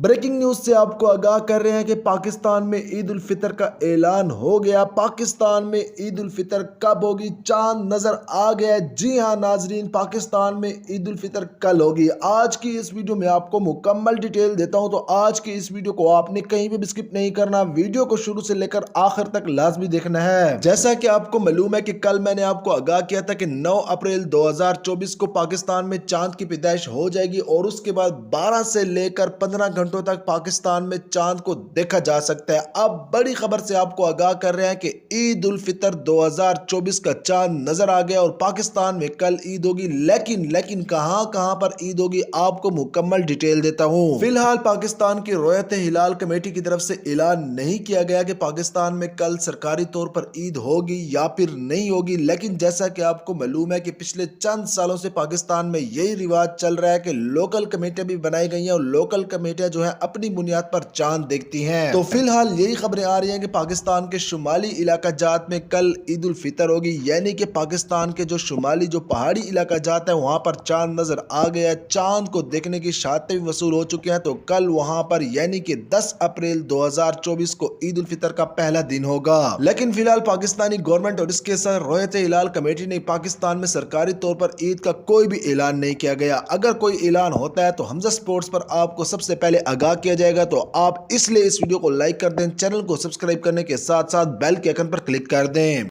Breaking news سے آپ کو آگاہ کر رہے ہیں کہ پاکستان میں عید الفطر کا اعلان ہو گیا۔ پاکستان میں عید الفطر کب ہوگی؟ چاند نظر آ گیا۔ جی ہاں ناظرین، پاکستان میں عید الفطر کل ہوگی۔ آج کی اس ویڈیو میں آپ کو مکمل ڈیٹیل دیتا ہوں، تو آج کی اس ویڈیو کو آپ نے کہیں بھی سکپ نہیں کرنا، ویڈیو کو شروع سے لے کر آخر تک لازمی دیکھنا ہے۔ جیسا کہ آپ کو معلوم ہے کہ کل میں نے آپ کو آگاہ کیا تھا کہ 9 اپریل 2024 کو پاکستان میں چاند کی پیدائش ہو جائے گی، اور اس کے بعد 12 سے لے کر 15 گھنٹوں تک پاکستان میں چاند کو دیکھا جا سکتا ہے۔ اب بڑی خبر سے آپ کو آگاہ کر رہے ہیں کہ عید الفطر 2024 کا چاند نظر آ گیا، اور پاکستان میں کل عید ہوگی۔ لیکن کہاں پر عید ہوگی آپ کو مکمل ڈیٹیل دیتا ہوں۔ فی الحال پاکستان کی رویت ہلال کمیٹی کی طرف سے اعلان نہیں کیا گیا کہ پاکستان میں کل سرکاری طور پر عید ہوگی یا پھر نہیں ہوگی، لیکن جیسا کہ آپ کو معلوم ہے کہ پچھلے چند سالوں سے پاکستان میں یہی رواج چل رہا ہے کہ لوکل کمیٹیاں بھی بنائی گئی ہیں، اور لوکل کمیٹیاں جو ہے اپنی بنیاد پر چاند دیکھتی ہیں۔ تو فی الحال یہی خبریں آ رہی ہیں کہ پاکستان کے شمالی علاقہ جات میں کل عید الفطر ہوگی، یعنی کہ پاکستان کے جو شمالی جو پہاڑی علاقہ جات ہیں وہاں پر چاند نظر آ گیا۔ چاند کو دیکھنے کی شہادتیں بھی وصول ہو چکی ہیں، تو کل وہاں پر یعنی کہ 10 اپریل 2024 کو عید الفطر کا پہلا دن ہوگا۔ لیکن فی الحال پاکستانی گورنمنٹ اور اس کے ساتھ رویت ہلال کمیٹی نے پاکستان میں سرکاری طور پر عید کا کوئی بھی اعلان نہیں کیا گیا۔ اگر کوئی اعلان ہوتا ہے تو حمزہ سپورٹس پر آپ کو سب سے پہلے آگاہ کیا جائے گا، تو آپ اس لیے اس ویڈیو کو لائک کر دیں، چینل کو سبسکرائب کرنے کے ساتھ ساتھ بیل کے آئیکن پر کلک کر دیں۔